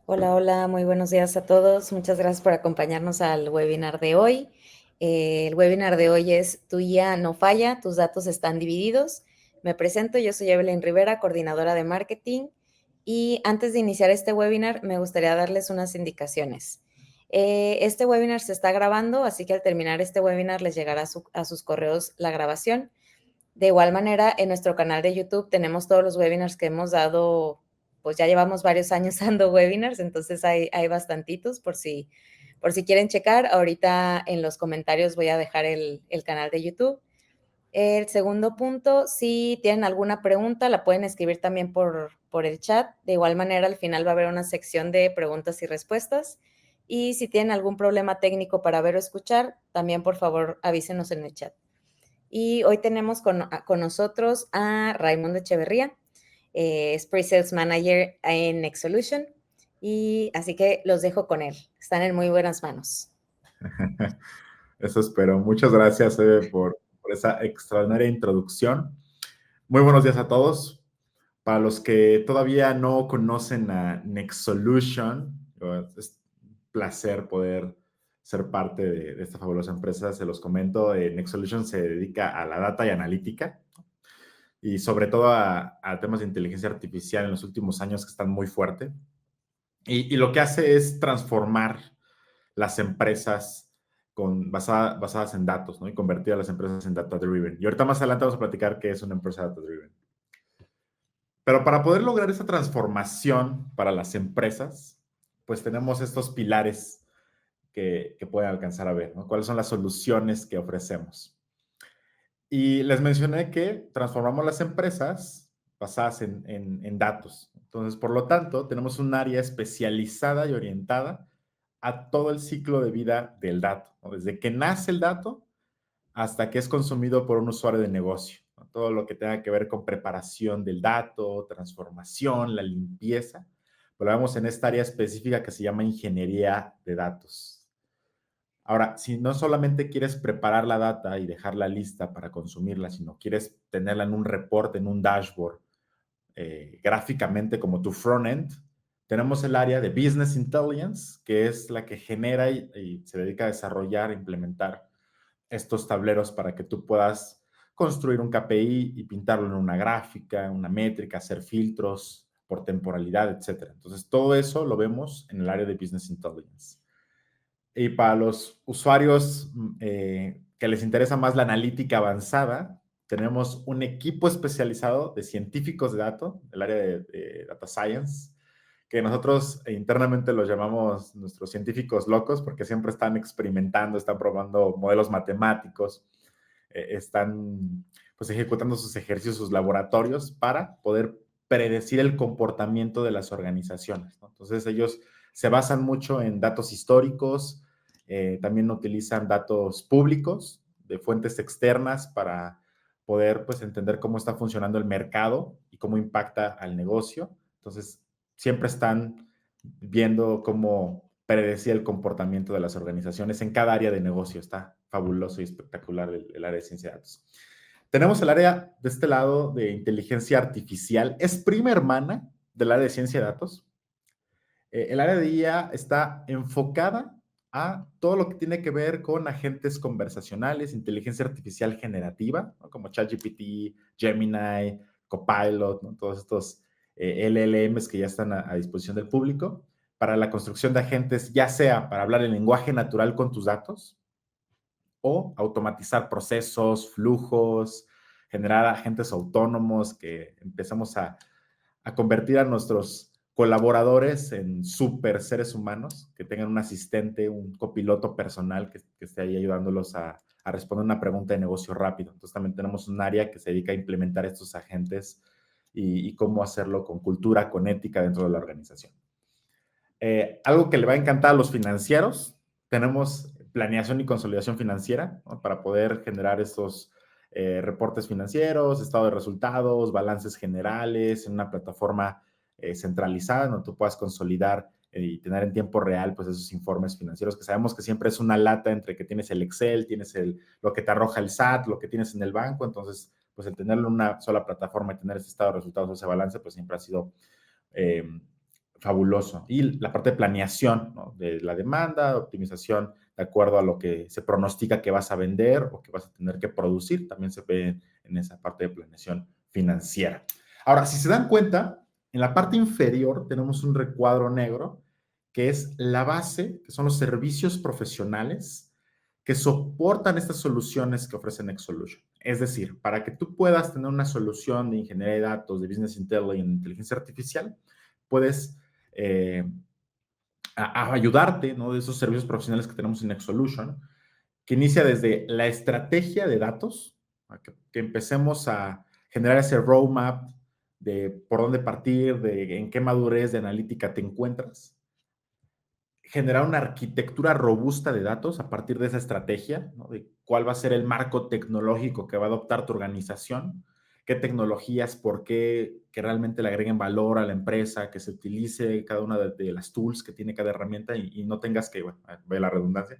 Hola, hola, muy buenos días a todos. Muchas gracias por acompañarnos al webinar de hoy. El webinar de hoy es Tu IA no falla, tus datos están divididos. Me presento, yo soy Evelyn Rivera, coordinadora de marketing. Y antes de iniciar este webinar, me gustaría darles unas indicaciones. Este webinar se está grabando, así que al terminar este webinar les llegará a sus correos la grabación. De igual manera, en nuestro canal de YouTube tenemos todos los webinars que hemos dado, pues ya llevamos varios años dando webinars, entonces hay bastantitos por si quieren checar. Ahorita en los comentarios voy a dejar el canal de YouTube. El segundo punto, si tienen alguna pregunta, la pueden escribir también por el chat. De igual manera, al final va a haber una sección de preguntas y respuestas. Y si tienen algún problema técnico para ver o escuchar, también por favor avísenos en el chat. Y hoy tenemos con nosotros a Raimundo Echeverría, es Pre-Sales Manager en Next Solution. Y así que los dejo con él. Están en muy buenas manos. Eso espero. Muchas gracias, Eve, por esa extraordinaria introducción. Muy buenos días a todos. Para los que todavía no conocen a Next Solution, es un placer poder ser parte de esta fabulosa empresa. Se los comento, Next Solution se dedica a la data y analítica y sobre todo a temas de inteligencia artificial en los últimos años que están muy fuertes. Y lo que hace es transformar las empresas basadas en datos, ¿no? Y convertir a las empresas en data-driven. Y ahorita más adelante vamos a platicar qué es una empresa data-driven. Pero para poder lograr esa transformación para las empresas, pues tenemos estos pilares que pueden alcanzar a ver, ¿no? ¿Cuáles son las soluciones que ofrecemos? Y les mencioné que transformamos las empresas basadas en datos. Entonces, por lo tanto, tenemos un área especializada y orientada a todo el ciclo de vida del dato, ¿no? Desde que nace el dato hasta que es consumido por un usuario de negocio, ¿no? Todo lo que tenga que ver con preparación del dato, transformación, la limpieza, pues lo vemos en esta área específica que se llama ingeniería de datos. Ahora, si no solamente quieres preparar la data y dejarla lista para consumirla, sino quieres tenerla en un reporte, en un dashboard, gráficamente como tu frontend, tenemos el área de Business Intelligence, que es la que genera y se dedica a desarrollar e implementar estos tableros para que tú puedas construir un KPI y pintarlo en una gráfica, una métrica, hacer filtros por temporalidad, etcétera. Entonces, todo eso lo vemos en el área de Business Intelligence. Y para los usuarios que les interesa más la analítica avanzada, tenemos un equipo especializado de científicos de datos, el área de Data Science, que nosotros internamente los llamamos nuestros científicos locos porque siempre están experimentando, están probando modelos matemáticos, están pues ejecutando sus ejercicios, sus laboratorios para poder predecir el comportamiento de las organizaciones, ¿no? Entonces ellos se basan mucho en datos históricos, también utilizan datos públicos de fuentes externas para poder pues entender cómo está funcionando el mercado y cómo impacta al negocio. Entonces, siempre están viendo cómo predecir el comportamiento de las organizaciones en cada área de negocio. Está fabuloso y espectacular el área de ciencia de datos. Tenemos el área de este lado de inteligencia artificial. Es prima hermana del área de ciencia de datos. El área de IA está enfocada a todo lo que tiene que ver con agentes conversacionales, inteligencia artificial generativa, ¿no? Como ChatGPT, Gemini, Copilot, ¿no? Todos estos LLMs que ya están a disposición del público para la construcción de agentes, ya sea para hablar en lenguaje natural con tus datos o automatizar procesos, flujos, generar agentes autónomos que empezamos a convertir a nuestros colaboradores en super seres humanos, que tengan un asistente, un copiloto personal que esté ahí ayudándolos a responder una pregunta de negocio rápido. Entonces también tenemos un área que se dedica a implementar estos agentes y cómo hacerlo con cultura, con ética dentro de la organización. Algo que le va a encantar a los financieros, tenemos planeación y consolidación financiera, ¿no? Para poder generar estos reportes financieros, estado de resultados, balances generales en una plataforma centralizada donde tú puedas consolidar y tener en tiempo real pues esos informes financieros que sabemos que siempre es una lata entre que tienes el Excel, tienes lo que te arroja el SAT, lo que tienes en el banco, entonces pues el tenerlo en una sola plataforma y tener ese estado de resultados, ese balance, pues siempre ha sido eh, fabuloso. Y la parte de planeación, ¿no? De la demanda, optimización de acuerdo a lo que se pronostica que vas a vender o que vas a tener que producir, también se ve en esa parte de planeación financiera. Ahora, si se dan cuenta, en la parte inferior tenemos un recuadro negro que es la base, que son los servicios profesionales que soportan estas soluciones que ofrece Nexolution. Es decir, para que tú puedas tener una solución de ingeniería de datos, de business intelligence, inteligencia artificial, puedes a ayudarte, ¿no? De esos servicios profesionales que tenemos en Nexolution, que inicia desde la estrategia de datos, que empecemos a generar ese roadmap de por dónde partir, de en qué madurez de analítica te encuentras, generar una arquitectura robusta de datos a partir de esa estrategia, ¿no? De cuál va a ser el marco tecnológico que va a adoptar tu organización, qué tecnologías, por qué, que realmente le agreguen valor a la empresa, que se utilice cada una de las tools que tiene cada herramienta y no tengas que, bueno, ve la redundancia,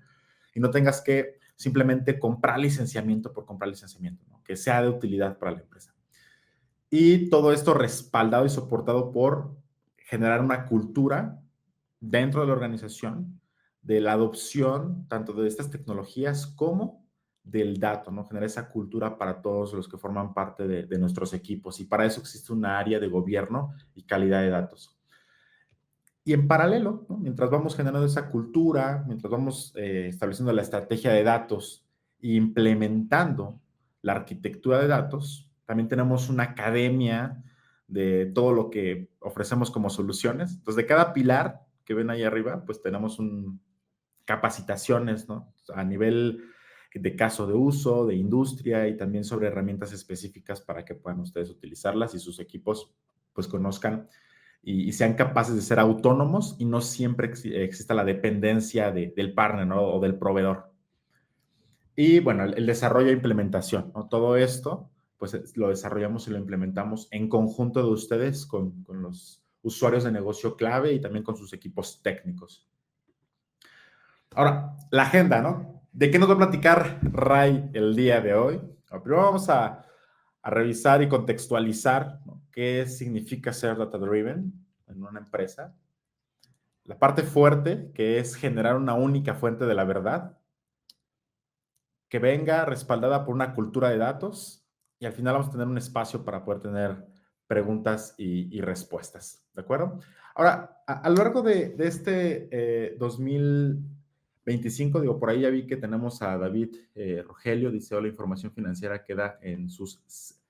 y no tengas que simplemente comprar licenciamiento por comprar licenciamiento, ¿no? Que sea de utilidad para la empresa. Y todo esto respaldado y soportado por generar una cultura dentro de la organización de la adopción tanto de estas tecnologías como del dato, ¿no? Generar esa cultura para todos los que forman parte de nuestros equipos. Y para eso existe una área de gobierno y calidad de datos. Y en paralelo, ¿no? Mientras vamos generando esa cultura, mientras vamos estableciendo la estrategia de datos e implementando la arquitectura de datos, también tenemos una academia de todo lo que ofrecemos como soluciones. Entonces, de cada pilar que ven ahí arriba, pues tenemos capacitaciones, ¿no? A nivel de caso de uso, de industria y también sobre herramientas específicas para que puedan ustedes utilizarlas y sus equipos pues conozcan y sean capaces de ser autónomos y no siempre exista la dependencia del partner, ¿no? O del proveedor. Y bueno, el desarrollo e implementación, ¿no? Todo esto, pues lo desarrollamos y lo implementamos en conjunto de ustedes con los usuarios de negocio clave y también con sus equipos técnicos. Ahora, la agenda, ¿no? ¿De qué nos va a platicar Ray el día de hoy? Primero vamos a revisar y contextualizar, ¿no? Qué significa ser data driven en una empresa. La parte fuerte, que es generar una única fuente de la verdad, que venga respaldada por una cultura de datos y al final vamos a tener un espacio para poder tener preguntas y respuestas, ¿de acuerdo? Ahora, a lo largo de este 2025, digo, por ahí ya vi que tenemos a David Rogelio, dice, hola, información financiera queda en sus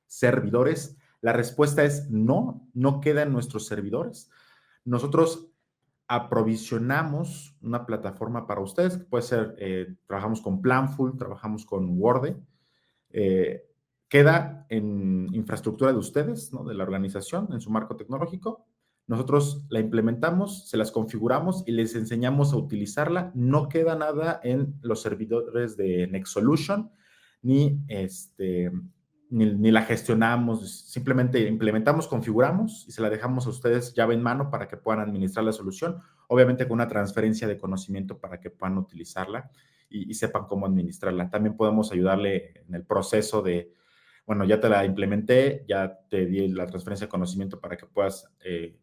servidores. La respuesta es no, no queda en nuestros servidores. Nosotros aprovisionamos una plataforma para ustedes, que puede ser, trabajamos con Planful, trabajamos con Word, eh, queda en infraestructura de ustedes, ¿no? De la organización, en su marco tecnológico. Nosotros la implementamos, se las configuramos y les enseñamos a utilizarla. No queda nada en los servidores de Nexolution, ni, ni la gestionamos, simplemente implementamos, configuramos y se la dejamos a ustedes llave en mano para que puedan administrar la solución, obviamente con una transferencia de conocimiento para que puedan utilizarla y sepan cómo administrarla. También podemos ayudarle en el proceso de, bueno, ya te la implementé, ya te di la transferencia de conocimiento para que puedas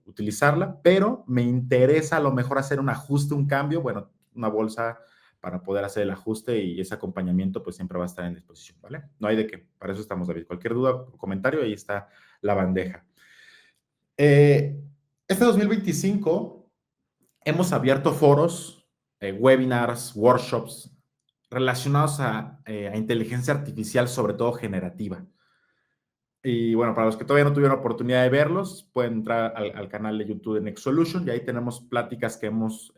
utilizarla, pero me interesa a lo mejor hacer un ajuste, un cambio, bueno, una bolsa para poder hacer el ajuste y ese acompañamiento pues siempre va a estar en disposición, ¿vale? No hay de qué, para eso estamos, David. Cualquier duda o comentario, ahí está la bandeja. Este 2025 hemos abierto foros, webinars, workshops relacionados a inteligencia artificial, sobre todo generativa. Y bueno, para los que todavía no tuvieron oportunidad de verlos, pueden entrar al canal de YouTube de Nexolution y ahí tenemos pláticas que hemos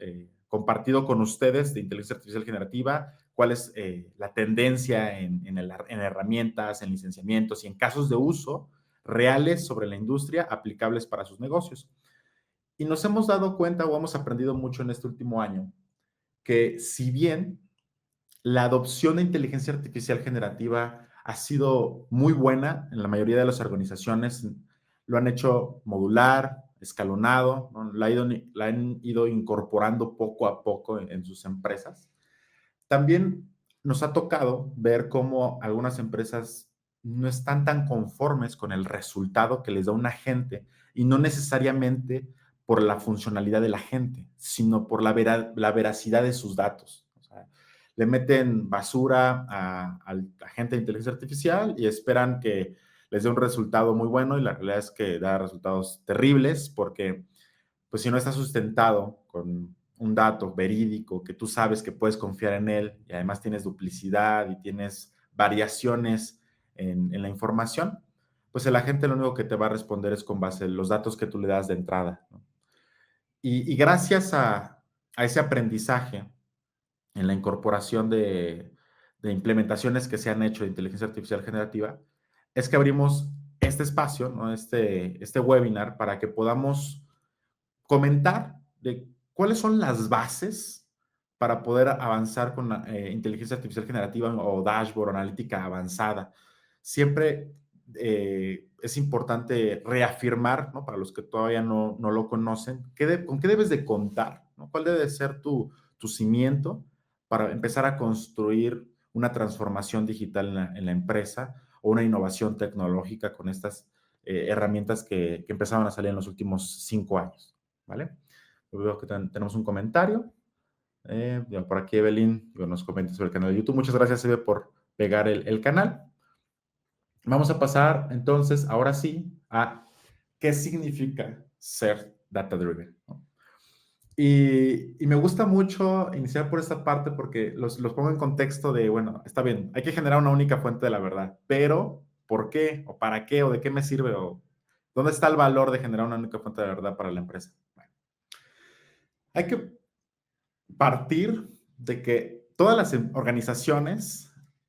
compartido con ustedes de inteligencia artificial generativa, cuál es la tendencia en herramientas, en licenciamientos y en casos de uso reales sobre la industria aplicables para sus negocios. Y nos hemos dado cuenta o hemos aprendido mucho en este último año que si bien la adopción de inteligencia artificial generativa ha sido muy buena en la mayoría de las organizaciones. Lo han hecho modular, escalonado, ¿no? La han ido incorporando poco a poco en sus empresas. También nos ha tocado ver cómo algunas empresas no están tan conformes con el resultado que les da un agente y no necesariamente por la funcionalidad del agente, sino por la veracidad de sus datos. O sea, le meten basura al agente de inteligencia artificial y esperan que les dé un resultado muy bueno y la realidad es que da resultados terribles porque pues si no está sustentado con un dato verídico que tú sabes que puedes confiar en él y además tienes duplicidad y tienes variaciones en la información, pues el agente lo único que te va a responder es con base en los datos que tú le das de entrada, ¿no? Y gracias a ese aprendizaje en la incorporación de implementaciones que se han hecho de inteligencia artificial generativa, es que abrimos este espacio, ¿no? Este webinar para que podamos comentar de cuáles son las bases para poder avanzar con la inteligencia artificial generativa o dashboard o analítica avanzada. Siempre es importante reafirmar, ¿no? Para los que todavía no lo conocen, con qué debes de contar, ¿no? ¿Cuál debe de ser tu cimiento para empezar a construir una transformación digital en la empresa o una innovación tecnológica con estas herramientas que empezaron a salir en los últimos 5 años? ¿Vale? Veo que tenemos un comentario. Por aquí Evelyn nos comenta sobre el canal de YouTube. Muchas gracias, Eve, por pegar el canal. Vamos a pasar entonces, ahora sí, a qué significa ser data-driven, ¿no? Y me gusta mucho iniciar por esta parte porque los pongo en contexto de, bueno, está bien, hay que generar una única fuente de la verdad, pero ¿por qué? ¿O para qué? ¿O de qué me sirve? ¿O dónde está el valor de generar una única fuente de la verdad para la empresa? Bueno, hay que partir de que todas las organizaciones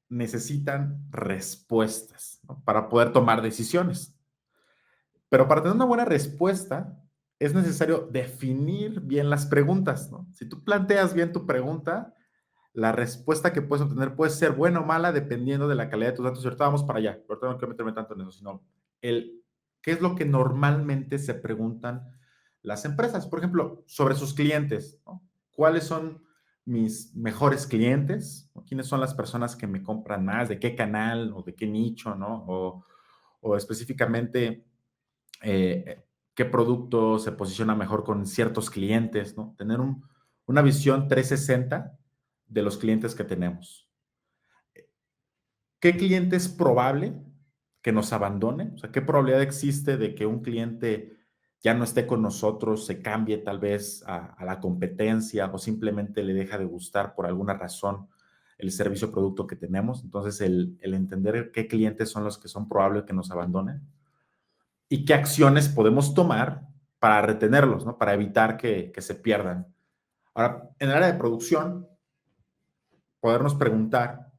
necesitan respuestas, ¿no? Para poder tomar decisiones. Pero para tener una buena respuesta es necesario definir bien las preguntas, ¿no? Si tú planteas bien tu pregunta, la respuesta que puedes obtener puede ser buena o mala dependiendo de la calidad de tus datos. Y ahorita vamos para allá. Ahorita no quiero meterme tanto en eso, sino qué es lo que normalmente se preguntan las empresas. Por ejemplo, sobre sus clientes, ¿no? ¿Cuáles son mis mejores clientes? ¿No? ¿Quiénes son las personas que me compran más? ¿De qué canal o de qué nicho? ¿No? O específicamente, qué producto se posiciona mejor con ciertos clientes, ¿no? Tener una visión 360 de los clientes que tenemos. ¿Qué cliente es probable que nos abandone? O sea, ¿qué probabilidad existe de que un cliente ya no esté con nosotros, se cambie tal vez a la competencia o simplemente le deja de gustar por alguna razón el servicio o producto que tenemos? Entonces, el entender qué clientes son los que son probables que nos abandonen y qué acciones podemos tomar para retenerlos, ¿no? Para evitar que se pierdan. Ahora, en el área de producción, podernos preguntar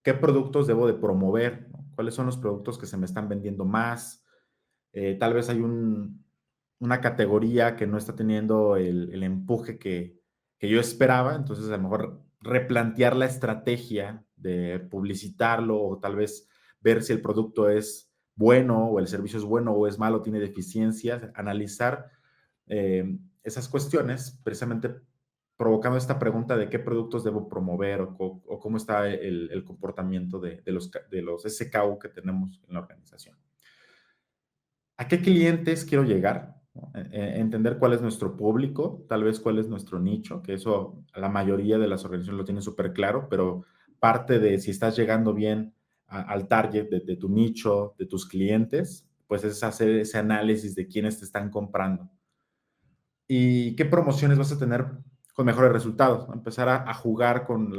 qué productos debo de promover, ¿no? ¿Cuáles son los productos que se me están vendiendo más? Tal vez hay una categoría que no está teniendo el empuje que yo esperaba, entonces a lo mejor replantear la estrategia de publicitarlo o tal vez ver si el producto es bueno o el servicio es bueno o es malo, tiene deficiencias, analizar esas cuestiones precisamente provocando esta pregunta de qué productos debo promover o cómo está el comportamiento de los SKU que tenemos en la organización. ¿A qué clientes quiero llegar? ¿No? Entender cuál es nuestro público, tal vez cuál es nuestro nicho, que eso la mayoría de las organizaciones lo tienen súper claro, pero parte de si estás llegando bien al target de tu nicho, de tus clientes, pues es hacer ese análisis de quiénes te están comprando y qué promociones vas a tener con mejores resultados, ¿no? Empezar a jugar con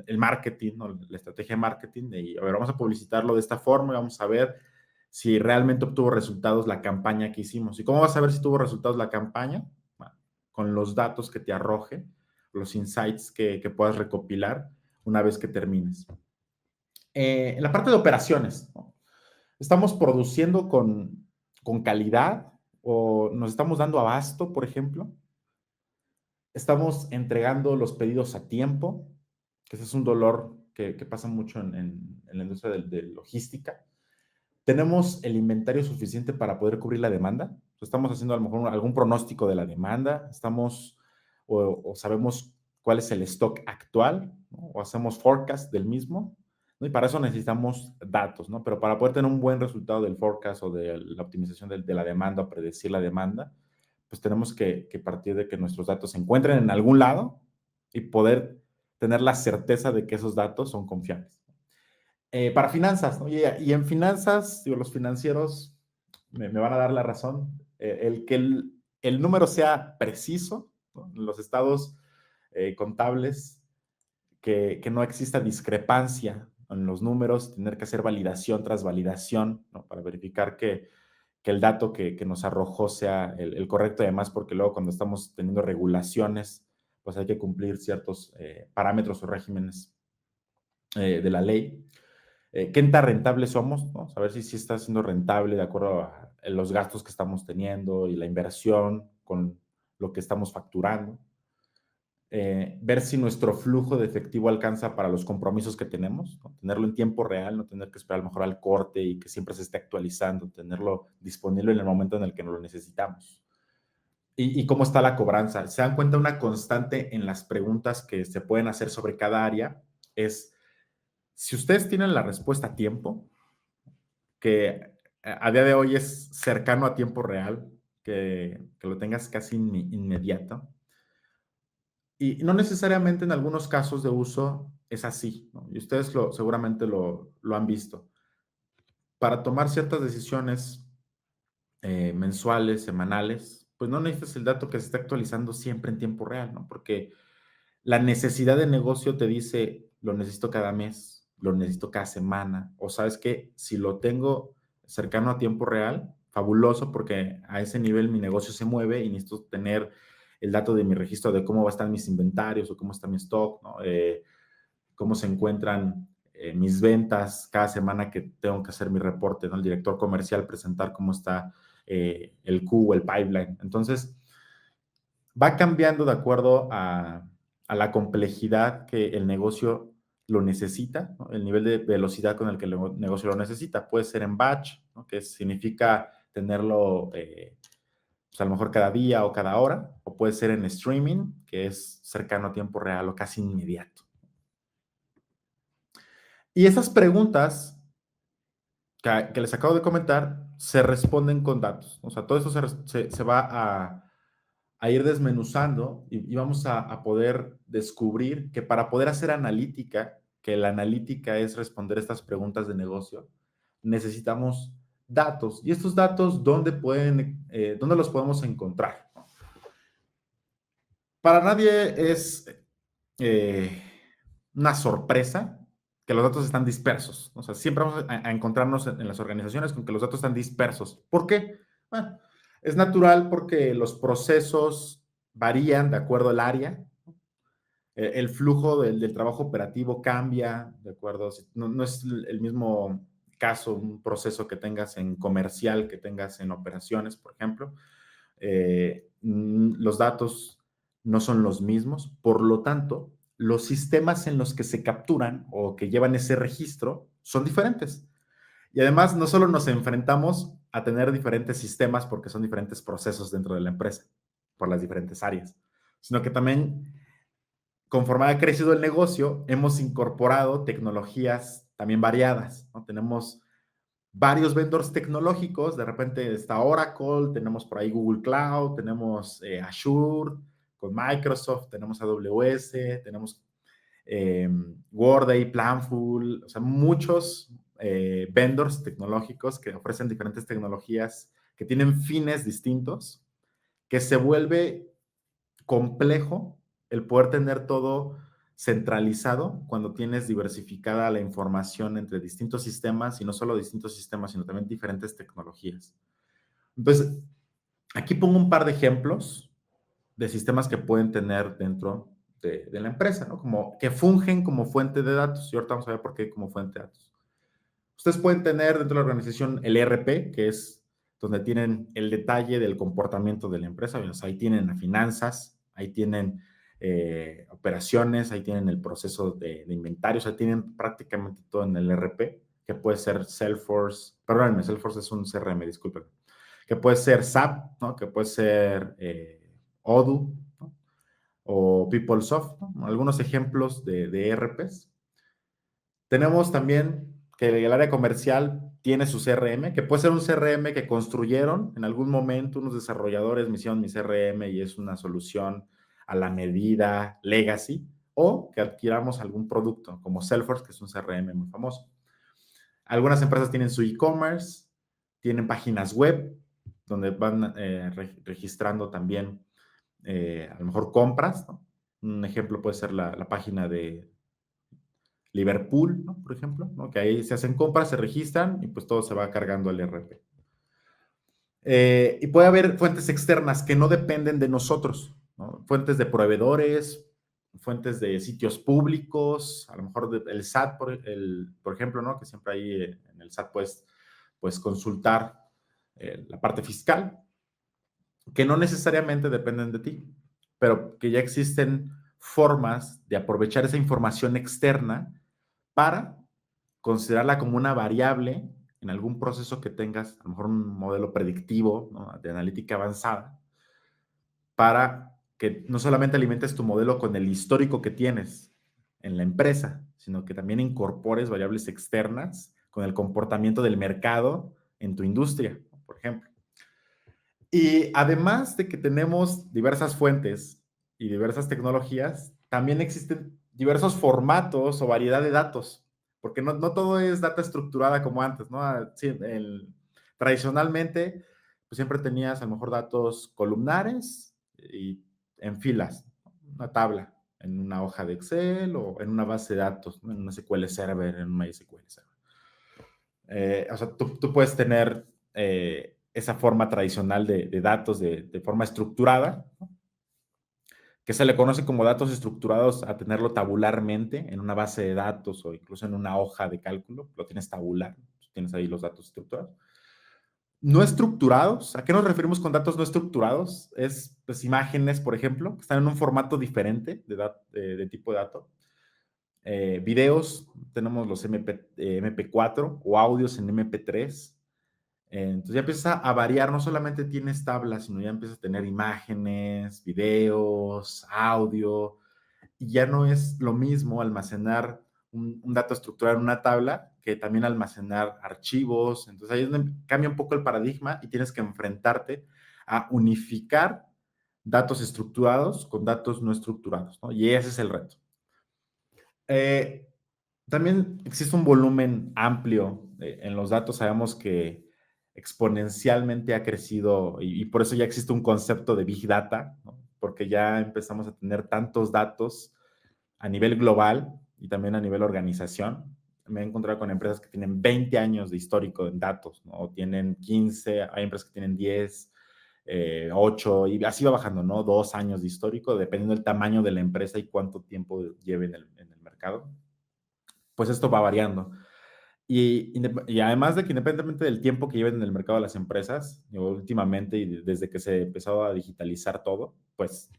el marketing, ¿no? La estrategia de marketing, y a ver, vamos a publicitarlo de esta forma y vamos a ver si realmente obtuvo resultados la campaña que hicimos. ¿Y cómo vas a ver si tuvo resultados la campaña? Bueno, con los datos que te arroje, los insights que puedas recopilar una vez que termines. En la parte de operaciones, ¿no? ¿Estamos produciendo con calidad o nos estamos dando abasto, por ejemplo? ¿Estamos entregando los pedidos a tiempo? Que ese es un dolor que pasa mucho en la industria de logística. ¿Tenemos el inventario suficiente para poder cubrir la demanda? ¿Estamos haciendo a lo mejor algún pronóstico de la demanda? ¿O sabemos cuál es el stock actual? ¿No? ¿O hacemos forecast del mismo? ¿no? Y para eso necesitamos datos, ¿no? Pero para poder tener un buen resultado del forecast o de la optimización de la demanda o predecir la demanda, pues tenemos que partir de que nuestros datos se encuentren en algún lado y poder tener la certeza de que esos datos son confiables. Para finanzas, ¿no? Y en finanzas, digo, los financieros me van a dar la razón. El que el número sea preciso, ¿no? Los estados contables, que no exista discrepancia en los números, tener que hacer validación tras validación, ¿no? Para verificar que el dato que nos arrojó sea el correcto, y además porque luego cuando estamos teniendo regulaciones, pues hay que cumplir ciertos parámetros o regímenes de la ley. ¿Qué tan rentables somos? ¿No? Saber si está siendo rentable de acuerdo a los gastos que estamos teniendo y la inversión con lo que estamos facturando. Ver si nuestro flujo de efectivo alcanza para los compromisos que tenemos, ¿no? Tenerlo en tiempo real, no tener que esperar a lo mejor al corte y que siempre se esté actualizando, tenerlo disponible en el momento en el que no lo necesitamos. Y cómo está la cobranza. Se dan cuenta, una constante en las preguntas que se pueden hacer sobre cada área es, si ustedes tienen la respuesta a tiempo, que a día de hoy es cercano a tiempo real, que lo tengas casi inmediato. Y no necesariamente en algunos casos de uso es así, ¿no? Y ustedes seguramente lo han visto. Para tomar ciertas decisiones mensuales, semanales, pues no necesitas el dato que se está actualizando siempre en tiempo real, ¿no? Porque la necesidad de negocio te dice, lo necesito cada mes, lo necesito cada semana, o sabes que si lo tengo cercano a tiempo real, fabuloso, porque a ese nivel mi negocio se mueve y necesito tener el dato de mi registro de cómo va a estar mis inventarios o cómo está mi stock, ¿no? Cómo se encuentran mis ventas cada semana que tengo que hacer mi reporte, ¿no? El director comercial presentar cómo está el Q, el pipeline. Entonces, va cambiando de acuerdo a la complejidad que el negocio lo necesita, ¿no? El nivel de velocidad con el que el negocio lo necesita. Puede ser en batch, ¿no? Que significa tenerlo pues a lo mejor cada día o cada hora, o puede ser en streaming, que es cercano a tiempo real o casi inmediato. Y esas preguntas que les acabo de comentar se responden con datos. O sea, todo eso se va a ir desmenuzando y vamos a poder descubrir que para poder hacer analítica, que la analítica es responder estas preguntas de negocio, necesitamos datos. ¿Y estos datos dónde los podemos encontrar? Para nadie es eh, una sorpresa que los datos están dispersos. O sea, siempre vamos a encontrarnos en las organizaciones con que los datos están dispersos. ¿Por qué? Bueno, es natural porque los procesos varían de acuerdo al área. El flujo del trabajo operativo cambia, ¿de acuerdo? No es el mismo caso, un proceso que tengas en comercial, que tengas en operaciones, por ejemplo. Los datos no son los mismos, por lo tanto, los sistemas en los que se capturan o que llevan ese registro son diferentes. Y además, no solo nos enfrentamos a tener diferentes sistemas porque son diferentes procesos dentro de la empresa, por las diferentes áreas, sino que también, conforme ha crecido el negocio, hemos incorporado tecnologías también variadas, ¿no? Tenemos varios vendors tecnológicos, de repente está Oracle, tenemos por ahí Google Cloud, tenemos Azure con Microsoft, tenemos AWS, tenemos Workday, Planful, o sea, muchos vendors tecnológicos que ofrecen diferentes tecnologías que tienen fines distintos, que se vuelve complejo el poder tener todo centralizado cuando tienes diversificada la información entre distintos sistemas, y no solo distintos sistemas, sino también diferentes tecnologías. Entonces, aquí pongo un par de ejemplos de sistemas que pueden tener dentro de la empresa, ¿no? Como que fungen como fuente de datos. Y ahorita vamos a ver por qué como fuente de datos. Ustedes pueden tener dentro de la organización el ERP, que es donde tienen el detalle del comportamiento de la empresa. O sea, ahí tienen a finanzas, ahí tienen operaciones, ahí tienen el proceso de inventarios, ahí tienen prácticamente todo en el ERP, que puede ser Salesforce, perdónenme, Salesforce es un CRM, disculpen, que puede ser SAP, ¿no? Que puede ser Odoo, ¿no? O PeopleSoft, ¿no? Algunos ejemplos de ERPs. Tenemos también que el área comercial tiene su CRM, que puede ser un CRM que construyeron en algún momento unos desarrolladores, me hicieron mi CRM y es una solución a la medida legacy, o que adquiramos algún producto como Salesforce, que es un CRM muy famoso. Algunas empresas tienen su e-commerce, tienen páginas web donde van registrando también a lo mejor compras, ¿no? Un ejemplo puede ser la página de Liverpool, ¿no? Por ejemplo, ¿no? Que ahí se hacen compras, se registran y pues todo se va cargando al ERP. Y puede haber fuentes externas que no dependen de nosotros, ¿no? Fuentes de proveedores, fuentes de sitios públicos, a lo mejor el SAT, por ejemplo, ¿no? Que siempre ahí en el SAT puedes consultar la parte fiscal, que no necesariamente dependen de ti, pero que ya existen formas de aprovechar esa información externa para considerarla como una variable en algún proceso que tengas, a lo mejor un modelo predictivo, ¿no? De analítica avanzada, para que no solamente alimentes tu modelo con el histórico que tienes en la empresa, sino que también incorpores variables externas con el comportamiento del mercado en tu industria, por ejemplo. Y además de que tenemos diversas fuentes y diversas tecnologías, también existen diversos formatos o variedad de datos, porque no todo es data estructurada como antes, ¿no? Sí, tradicionalmente, pues siempre tenías a lo mejor datos columnares y en filas, una tabla, en una hoja de Excel o en una base de datos, ¿no? En una SQL Server, en un MySQL Server. O sea, tú puedes tener esa forma tradicional de datos de forma estructurada, ¿no? Que se le conoce como datos estructurados a tenerlo tabularmente en una base de datos o incluso en una hoja de cálculo, lo tienes tabular, tienes ahí los datos estructurados. No estructurados, ¿a qué nos referimos con datos no estructurados? Es pues, imágenes, por ejemplo, que están en un formato diferente de tipo de dato. Videos, tenemos los MP4 o audios en MP3. Entonces ya empieza a variar, no solamente tienes tablas, sino ya empiezas a tener imágenes, videos, audio, y ya no es lo mismo almacenar un dato estructurado en una tabla que también almacenar archivos. Entonces ahí es donde cambia un poco el paradigma y tienes que enfrentarte a unificar datos estructurados con datos no estructurados, ¿no? Y ese es el reto. Eh, También existe un volumen amplio en los datos. Sabemos que exponencialmente ha crecido y por eso ya existe un concepto de Big Data, ¿no? Porque ya empezamos a tener tantos datos a nivel global y también a nivel organización. Me he encontrado con empresas que tienen 20 años de histórico en datos, ¿no? O tienen 15, hay empresas que tienen 10, 8, y así va bajando, ¿no? 2 años de histórico, dependiendo del tamaño de la empresa y cuánto tiempo lleve en el mercado. Pues esto va variando. Y además de que independientemente del tiempo que lleven en el mercado las empresas, últimamente y desde que se empezó a digitalizar todo, pues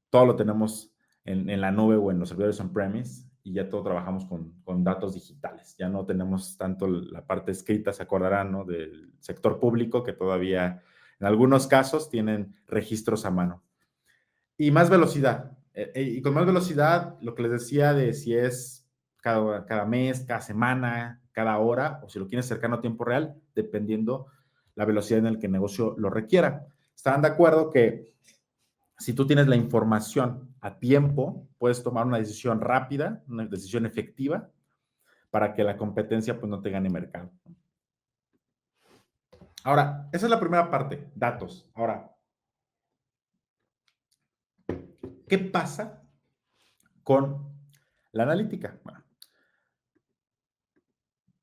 todo lo tenemos en la nube o en los servidores on-premise y ya todo trabajamos con datos digitales. Ya no tenemos tanto la parte escrita, se acordarán, ¿no? Del sector público que todavía en algunos casos tienen registros a mano. Y más velocidad. Y con más velocidad, lo que les decía de si es cada mes, cada semana, cada hora, o si lo quieres cercano a tiempo real, dependiendo la velocidad en la que el negocio lo requiera. Estarán de acuerdo que si tú tienes la información a tiempo, puedes tomar una decisión rápida, una decisión efectiva, para que la competencia pues, no te gane mercado. Ahora, esa es la primera parte, datos. Ahora, ¿qué pasa con la analítica? Bueno,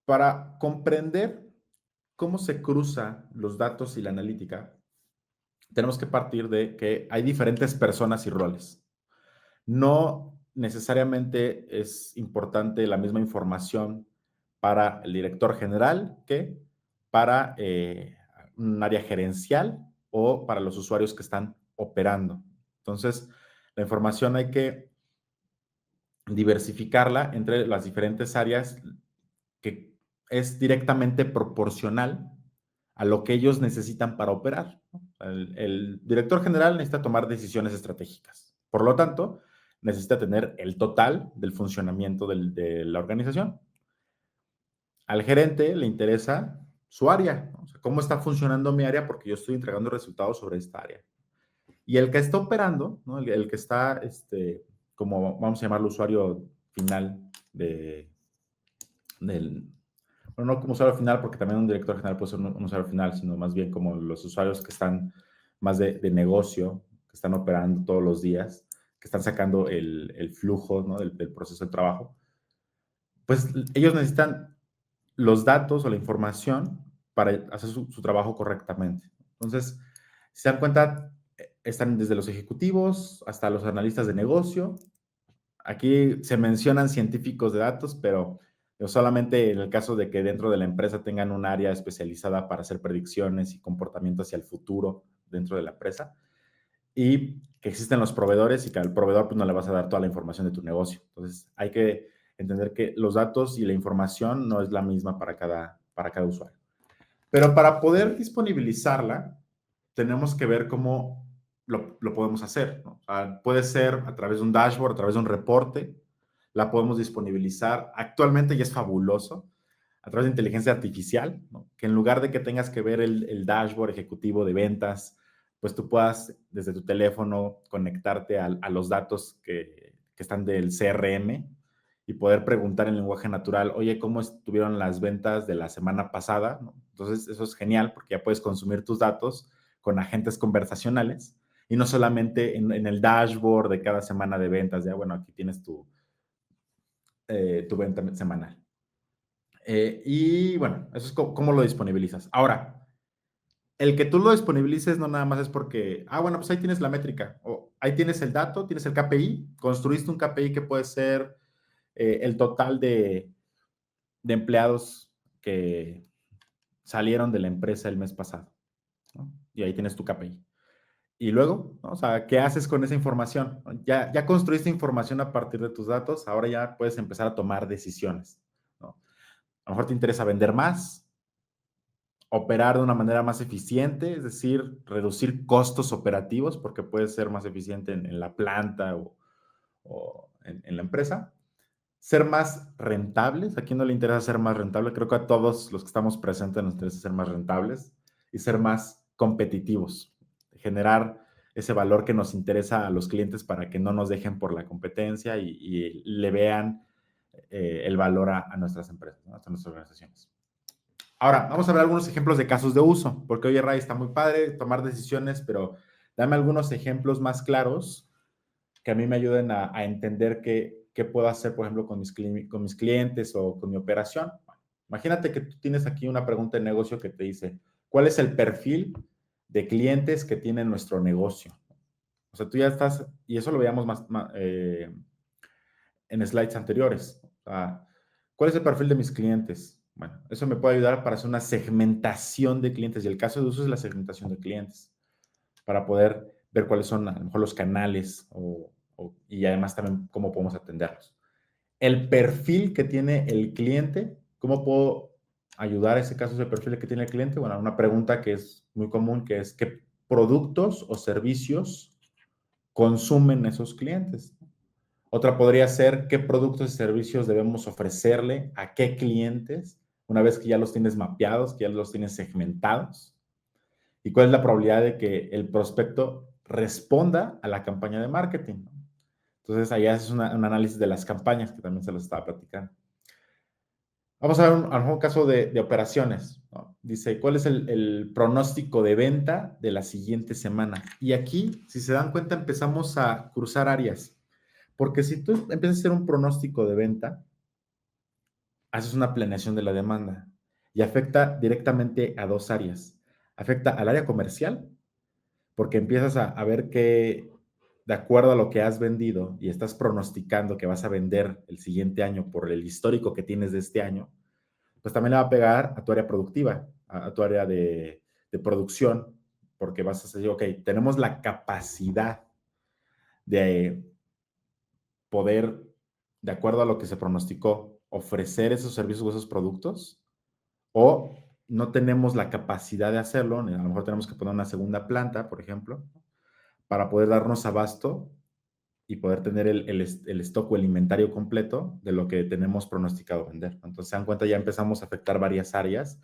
para comprender cómo se cruzan los datos y la analítica, tenemos que partir de que hay diferentes personas y roles. No necesariamente es importante la misma información para el director general que para un área gerencial o para los usuarios que están operando. Entonces, la información hay que diversificarla entre las diferentes áreas que es directamente proporcional a lo que ellos necesitan para operar. El director general necesita tomar decisiones estratégicas. Por lo tanto, necesita tener el total del funcionamiento de la organización. Al gerente le interesa su área, ¿no? O sea, cómo está funcionando mi área porque yo estoy entregando resultados sobre esta área. Y el que está operando, ¿no? El que está, como vamos a llamarlo, usuario final del, bueno, no como usuario final, porque también un director general puede ser un usuario final, sino más bien como los usuarios que están más de negocio, que están operando todos los días, que están sacando el flujo, ¿no? del proceso de trabajo, pues ellos necesitan los datos o la información para hacer su trabajo correctamente. Entonces, si se dan cuenta, están desde los ejecutivos hasta los analistas de negocio. Aquí se mencionan científicos de datos, pero solamente en el caso de que dentro de la empresa tengan un área especializada para hacer predicciones y comportamiento hacia el futuro dentro de la empresa. Y que existen los proveedores y que al proveedor pues, no le vas a dar toda la información de tu negocio. Entonces, hay que entender que los datos y la información no es la misma para cada usuario. Pero para poder disponibilizarla, tenemos que ver cómo lo podemos hacer, ¿no? O sea, puede ser a través de un dashboard, a través de un reporte, la podemos disponibilizar. Actualmente ya es fabuloso, a través de inteligencia artificial, ¿no? Que en lugar de que tengas que ver el dashboard ejecutivo de ventas, pues tú puedas desde tu teléfono conectarte a los datos que están del CRM y poder preguntar en lenguaje natural, oye, ¿cómo estuvieron las ventas de la semana pasada? ¿No? Entonces, eso es genial porque ya puedes consumir tus datos con agentes conversacionales y no solamente en el dashboard de cada semana de ventas, ya bueno, aquí tienes tu venta semanal. Y bueno, eso es cómo lo disponibilizas. Ahora, el que tú lo disponibilices no nada más es porque, bueno, pues ahí tienes la métrica, o ahí tienes el dato, tienes el KPI, construiste un KPI que puede ser el total de empleados que salieron de la empresa el mes pasado, ¿no? Y ahí tienes tu KPI. Y luego, ¿no? O sea, ¿qué haces con esa información? Ya construiste información a partir de tus datos, ahora ya puedes empezar a tomar decisiones, ¿no? A lo mejor te interesa vender más, operar de una manera más eficiente, es decir, reducir costos operativos porque puedes ser más eficiente en la planta o en la empresa. Ser más rentables. ¿A quién no le interesa ser más rentable? Creo que a todos los que estamos presentes nos interesa ser más rentables y ser más competitivos. Generar ese valor que nos interesa a los clientes para que no nos dejen por la competencia y le vean el valor a nuestras empresas, ¿no? A nuestras organizaciones. Ahora, vamos a ver algunos ejemplos de casos de uso, porque oye, Ray, está muy padre tomar decisiones, pero dame algunos ejemplos más claros que a mí me ayuden a entender qué puedo hacer, por ejemplo, con mis clientes o con mi operación. Bueno, imagínate que tú tienes aquí una pregunta de negocio que te dice, ¿cuál es el perfil de clientes que tiene nuestro negocio? O sea, tú ya estás, y eso lo veíamos en slides anteriores. O sea, ¿cuál es el perfil de mis clientes? Bueno, eso me puede ayudar para hacer una segmentación de clientes y el caso de uso es la segmentación de clientes para poder ver cuáles son a lo mejor los canales y además también cómo podemos atenderlos. El perfil que tiene el cliente, ¿cómo puedo ayudar a ese caso ese perfil que tiene el cliente? Bueno, una pregunta que es muy común, que es ¿qué productos o servicios consumen esos clientes? Otra podría ser qué productos y servicios debemos ofrecerle a qué clientes una vez que ya los tienes mapeados, que ya los tienes segmentados y cuál es la probabilidad de que el prospecto responda a la campaña de marketing, ¿no? Entonces, ahí haces un análisis de las campañas, que también se los estaba platicando. Vamos a ver a lo mejor un caso de operaciones, ¿no? Dice, ¿cuál es el pronóstico de venta de la siguiente semana? Y aquí, si se dan cuenta, empezamos a cruzar áreas. Porque si tú empiezas a hacer un pronóstico de venta, haces una planeación de la demanda y afecta directamente a dos áreas. Afecta al área comercial porque empiezas a ver que de acuerdo a lo que has vendido y estás pronosticando que vas a vender el siguiente año por el histórico que tienes de este año, pues también le va a pegar a tu área productiva, a tu área de producción, porque vas a decir, ok, tenemos la capacidad de poder, de acuerdo a lo que se pronosticó, ofrecer esos servicios o esos productos, o no tenemos la capacidad de hacerlo, a lo mejor tenemos que poner una segunda planta, por ejemplo, para poder darnos abasto y poder tener el stock o el inventario completo de lo que tenemos pronosticado vender. Entonces, se dan cuenta, ya empezamos a afectar varias áreas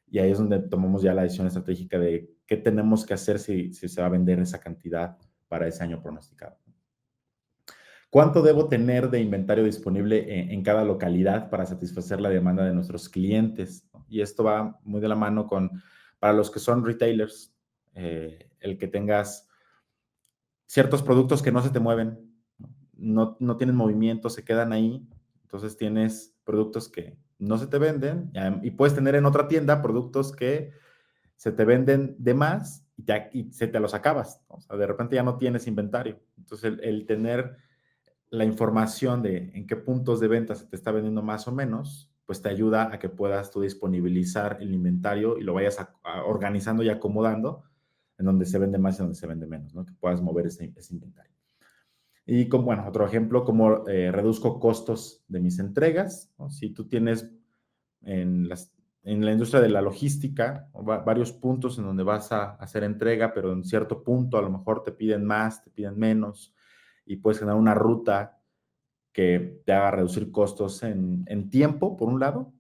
y ahí es donde tomamos ya la decisión estratégica de qué tenemos que hacer si se va a vender esa cantidad para ese año pronosticado. ¿Cuánto debo tener de inventario disponible en cada localidad para satisfacer la demanda de nuestros clientes? Y esto va muy de la mano con, para los que son retailers, el que tengas ciertos productos que no se te mueven, no tienen movimiento, se quedan ahí. Entonces tienes productos que no se te venden y puedes tener en otra tienda productos que se te venden de más y se te los acabas, ¿no? O sea, de repente ya no tienes inventario. Entonces el tener la información de en qué puntos de venta se te está vendiendo más o menos, pues te ayuda a que puedas tú disponibilizar el inventario y lo vayas organizando y acomodando en donde se vende más y donde se vende menos, ¿no? Que puedas mover ese inventario. Y como, bueno, otro ejemplo, cómo reduzco costos de mis entregas, ¿no? Si tú tienes en, en la industria de la logística varios puntos en donde vas a hacer entrega, pero en cierto punto a lo mejor te piden más, te piden menos, y puedes generar una ruta que te haga reducir costos en tiempo, por un lado,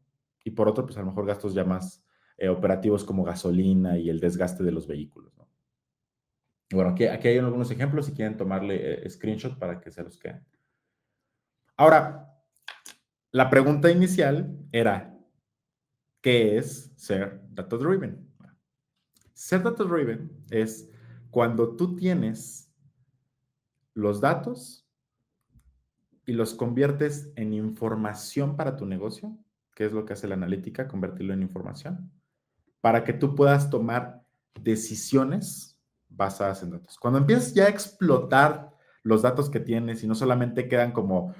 y por otro, pues a lo mejor gastos ya más operativos como gasolina y el desgaste de los vehículos, ¿no? Bueno, aquí hay algunos ejemplos si quieren tomarle screenshot para que se los queden. Ahora, la pregunta inicial era, ¿qué es ser data driven? Ser data driven es cuando tú tienes los datos y los conviertes en información para tu negocio, que es lo que hace la analítica, convertirlo en información, para que tú puedas tomar decisiones basadas en datos. Cuando empiezas ya a explotar los datos que tienes y no solamente quedan como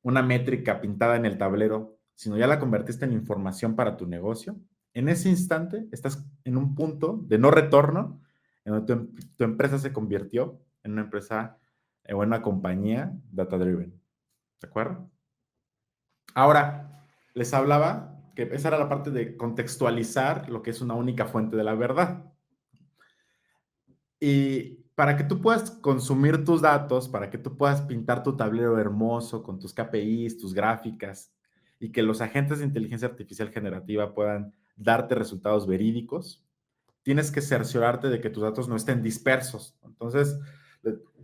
una métrica pintada en el tablero, sino ya la convertiste en información para tu negocio, en ese instante estás en un punto de no retorno en donde tu empresa se convirtió en una empresa o en una compañía data driven. ¿De acuerdo? Ahora, les hablaba que esa era la parte de contextualizar lo que es una única fuente de la verdad. Y para que tú puedas consumir tus datos, para que tú puedas pintar tu tablero hermoso con tus KPIs, tus gráficas, y que los agentes de inteligencia artificial generativa puedan darte resultados verídicos, tienes que cerciorarte de que tus datos no estén dispersos. Entonces,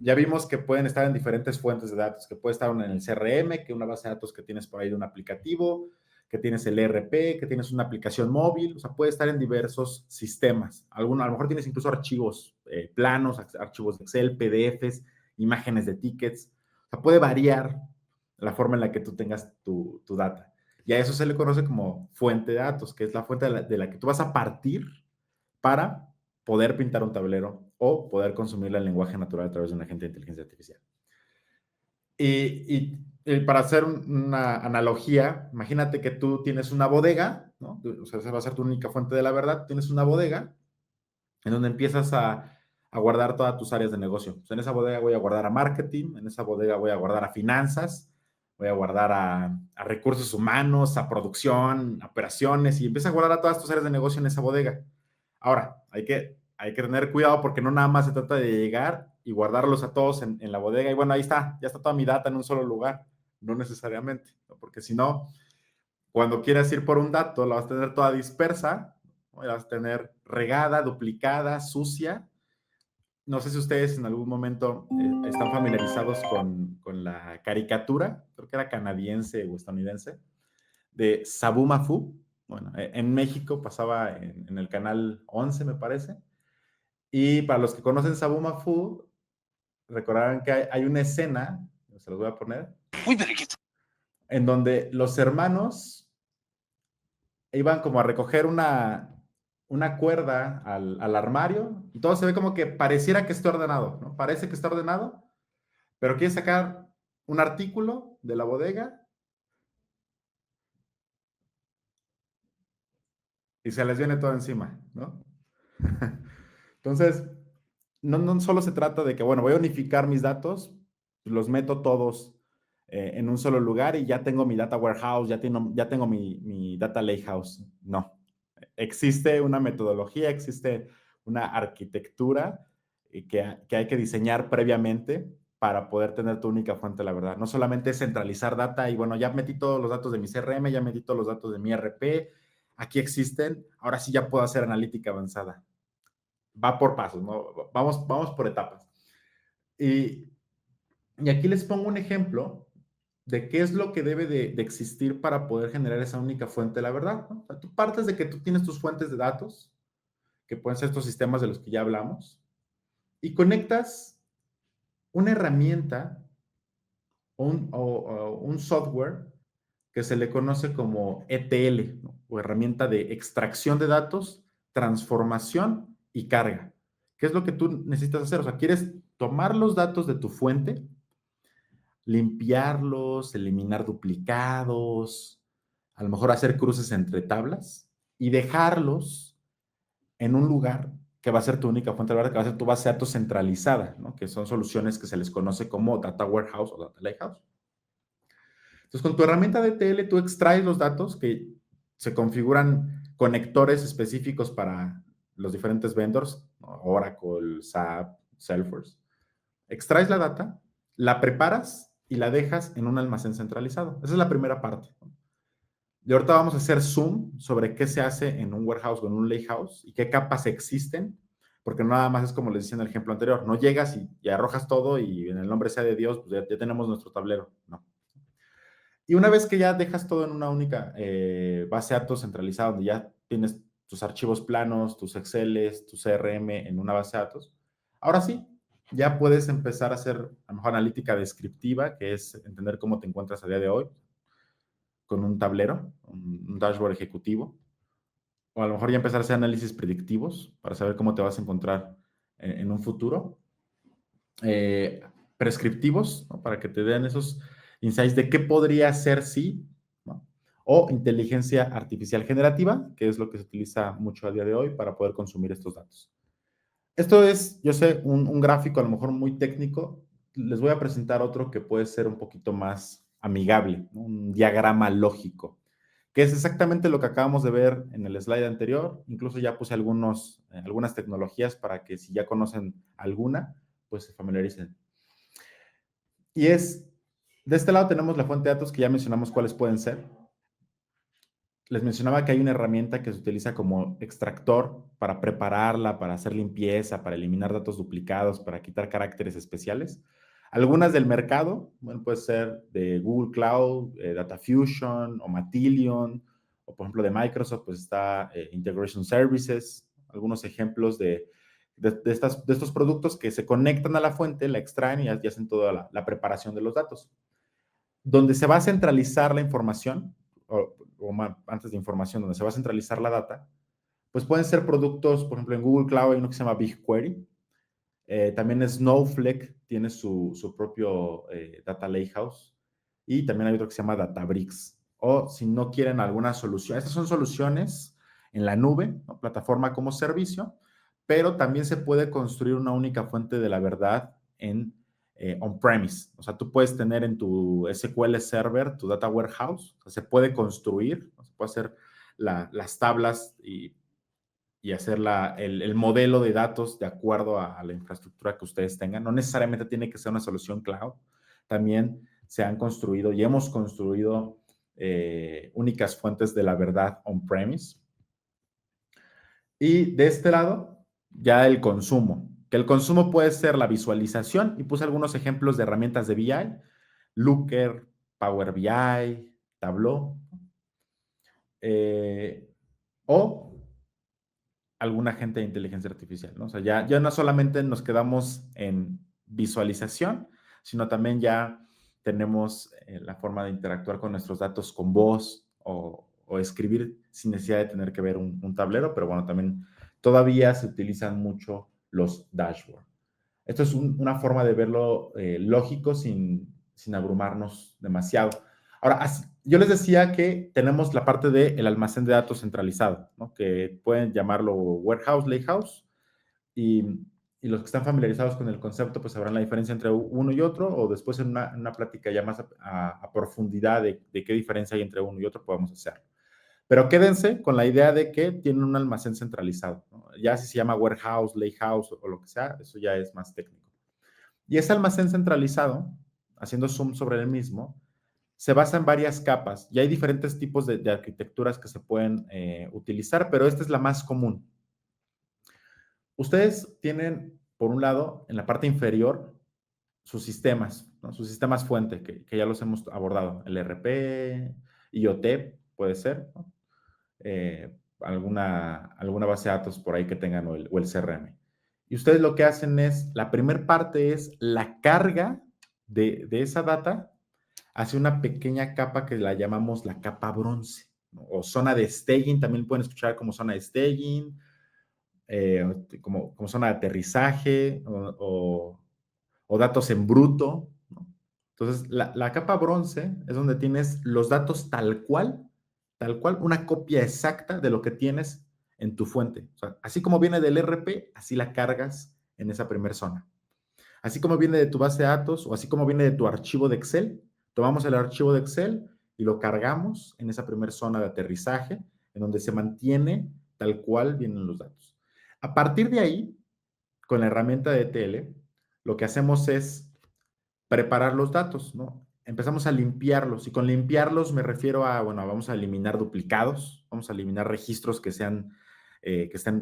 ya vimos que pueden estar en diferentes fuentes de datos, que puede estar en el CRM, que una base de datos que tienes por ahí de un aplicativo, que tienes el ERP, que tienes una aplicación móvil, o sea, puede estar en diversos sistemas. A lo mejor tienes incluso archivos planos, archivos de Excel, PDFs, imágenes de tickets. O sea, puede variar la forma en la que tú tengas tu data. Y a eso se le conoce como fuente de datos, que es la fuente de la que tú vas a partir para poder pintar un tablero o poder consumir el lenguaje natural a través de un agente de inteligencia artificial. Y para hacer una analogía, imagínate que tú tienes una bodega, ¿no? O sea, esa va a ser tu única fuente de la verdad. Tienes una bodega en donde empiezas a guardar todas tus áreas de negocio. O sea, en esa bodega voy a guardar a marketing, en esa bodega voy a guardar a finanzas, voy a guardar a recursos humanos, a producción, a operaciones, y empiezas a guardar a todas tus áreas de negocio en esa bodega. Ahora, hay que tener cuidado porque no nada más se trata de llegar y guardarlos a todos en la bodega y bueno, ahí está, ya está toda mi data en un solo lugar. No necesariamente, ¿no? Porque si no, cuando quieras ir por un dato, la vas a tener toda dispersa, ¿no? La vas a tener regada, duplicada, sucia. No sé si ustedes en algún momento están familiarizados con la caricatura, creo que era canadiense o estadounidense, de Sabu Mafu. Bueno, en México pasaba en el canal 11, me parece. Y para los que conocen Sabu Mafu, recordarán que hay una escena, se los voy a poner, en donde los hermanos iban como a recoger una cuerda al armario y todo se ve como que pareciera que esté ordenado, ¿no? Parece que está ordenado, pero quiere sacar un artículo de la bodega y se les viene todo encima, ¿no? Entonces, no solo se trata de que, bueno, voy a unificar mis datos, los meto todos en un solo lugar y ya tengo mi data warehouse, ya tengo mi data lakehouse. No, existe una metodología, existe una arquitectura que hay que diseñar previamente para poder tener tu única fuente de la verdad. No solamente es centralizar data y bueno, ya metí todos los datos de mi CRM, ya metí todos los datos de mi ERP, aquí existen, ahora sí ya puedo hacer analítica avanzada. Va por pasos, ¿no? Vamos por etapas. Y, y aquí les pongo un ejemplo de qué es lo que debe de existir para poder generar esa única fuente de la verdad, ¿no? O sea, tú partes de que tú tienes tus fuentes de datos, que pueden ser estos sistemas de los que ya hablamos, y conectas una herramienta o un software que se le conoce como ETL, ¿no? O herramienta de extracción de datos, transformación y carga. ¿Qué es lo que tú necesitas hacer? O sea, quieres tomar los datos de tu fuente, limpiarlos, eliminar duplicados, a lo mejor hacer cruces entre tablas y dejarlos en un lugar que va a ser tu única fuente de verdad, que va a ser tu base de datos centralizada, ¿no? Que son soluciones que se les conoce como Data Warehouse o Data Lakehouse. Entonces, con tu herramienta de TL, tú extraes los datos que se configuran conectores específicos para los diferentes vendors, ¿no? Oracle, SAP, Salesforce. Extraes la data, la preparas y la dejas en un almacén centralizado. Esa es la primera parte, ¿no? Y ahorita vamos a hacer zoom sobre qué se hace en un warehouse o en un lakehouse y qué capas existen, porque no nada más es como les decía en el ejemplo anterior, no llegas y arrojas todo y en el nombre sea de Dios, pues ya tenemos nuestro tablero, no. Y una vez que ya dejas todo en una única base de datos centralizada, donde ya tienes tus archivos planos, tus Exceles, tu CRM en una base de datos, ahora sí, ya puedes empezar a hacer a lo mejor analítica descriptiva, que es entender cómo te encuentras a día de hoy, con un tablero, un dashboard ejecutivo, o a lo mejor ya empezar a hacer análisis predictivos para saber cómo te vas a encontrar en un futuro. Prescriptivos, ¿no? Para que te den esos insights de qué podría ser sí, ¿no? O inteligencia artificial generativa, que es lo que se utiliza mucho a día de hoy para poder consumir estos datos. Esto es, yo sé, un gráfico a lo mejor muy técnico. Les voy a presentar otro que puede ser un poquito más amigable, ¿no? Un diagrama lógico, que es exactamente lo que acabamos de ver en el slide anterior. Incluso ya puse algunas tecnologías para que si ya conocen alguna, pues se familiaricen. Y de este lado tenemos la fuente de datos que ya mencionamos cuáles pueden ser. Les mencionaba que hay una herramienta que se utiliza como extractor para prepararla, para hacer limpieza, para eliminar datos duplicados, para quitar caracteres especiales. Algunas del mercado, bueno, puede ser de Google Cloud, Data Fusion o Matillion, o por ejemplo de Microsoft, pues está Integration Services, algunos ejemplos de estos productos que se conectan a la fuente, la extraen y hacen toda la preparación de los datos. Donde se va a centralizar la información, antes de información, donde se va a centralizar la data, pues pueden ser productos, por ejemplo, en Google Cloud hay uno que se llama BigQuery. También Snowflake tiene su propio Data Lakehouse. Y también hay otro que se llama Databricks. O si no quieren alguna solución, estas son soluciones en la nube, ¿no? Plataforma como servicio, pero también se puede construir una única fuente de la verdad en on-premise. O sea, tú puedes tener en tu SQL Server, tu Data Warehouse, o sea, se puede construir, se puede hacer las tablas y hacer el modelo de datos de acuerdo a la infraestructura que ustedes tengan. No necesariamente tiene que ser una solución cloud. También se han construido y hemos construido únicas fuentes de la verdad on-premise. Y de este lado, ya el consumo, que el consumo puede ser la visualización, y puse algunos ejemplos de herramientas de BI, Looker, Power BI, Tableau, o algún agente de inteligencia artificial, ¿no? O sea, ya no solamente nos quedamos en visualización, sino también ya tenemos la forma de interactuar con nuestros datos con voz o escribir sin necesidad de tener que ver un tablero, pero bueno, también todavía se utilizan mucho los dashboards. Esto es una forma de verlo lógico sin abrumarnos demasiado. Ahora, yo les decía que tenemos la parte del almacén de datos centralizado, ¿no? Que pueden llamarlo warehouse, lakehouse, y, y los que están familiarizados con el concepto, pues sabrán la diferencia entre uno y otro, o después en una plática ya más a profundidad de qué diferencia hay entre uno y otro, podemos hacer. Pero quédense con la idea de que tienen un almacén centralizado, ¿no? Ya si se llama warehouse, lakehouse o lo que sea, eso ya es más técnico. Y ese almacén centralizado, haciendo zoom sobre el mismo, se basa en varias capas y hay diferentes tipos de arquitecturas que se pueden utilizar, pero esta es la más común. Ustedes tienen, por un lado, en la parte inferior, sus sistemas, ¿no? Sus sistemas fuente, que ya los hemos abordado, el RP, IoT, puede ser, ¿no? Alguna base de datos por ahí que tengan o el CRM. Y ustedes lo que hacen es, la primera parte es la carga de esa data hacia una pequeña capa que la llamamos la capa bronce, ¿no? O zona de staging, también pueden escuchar como zona de staging, como zona de aterrizaje o datos en bruto, ¿no? Entonces, la capa bronce es donde tienes los datos tal cual, una copia exacta de lo que tienes en tu fuente. O sea, así como viene del RP, así la cargas en esa primera zona. Así como viene de tu base de datos o así como viene de tu archivo de Excel, tomamos el archivo de Excel y lo cargamos en esa primera zona de aterrizaje, en donde se mantiene tal cual vienen los datos. A partir de ahí, con la herramienta de ETL, lo que hacemos es preparar los datos, ¿no? Empezamos a limpiarlos y con limpiarlos me refiero a, bueno, vamos a eliminar duplicados, vamos a eliminar registros que estén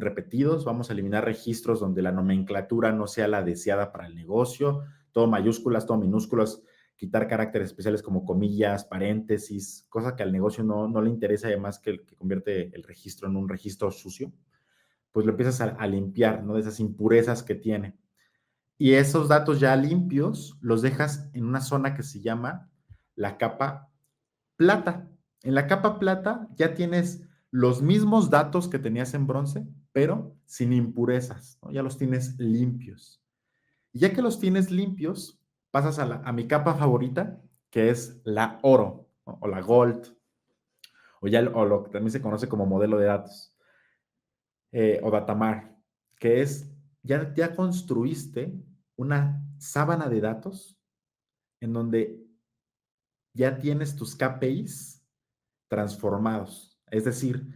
repetidos, vamos a eliminar registros donde la nomenclatura no sea la deseada para el negocio, todo mayúsculas, todo minúsculas, quitar caracteres especiales como comillas, paréntesis, cosa que al negocio no le interesa, además que convierte el registro en un registro sucio, pues lo empiezas a limpiar, ¿no? De esas impurezas que tiene. Y esos datos ya limpios los dejas en una zona que se llama la capa plata. En la capa plata ya tienes los mismos datos que tenías en bronce, pero sin impurezas, ¿no? Ya los tienes limpios. Y ya que los tienes limpios, pasas a mi capa favorita, que es la oro, ¿no? O la gold, o lo que también se conoce como modelo de datos, o datamar, que es, ya construiste una sábana de datos en donde ya tienes tus KPIs transformados. Es decir,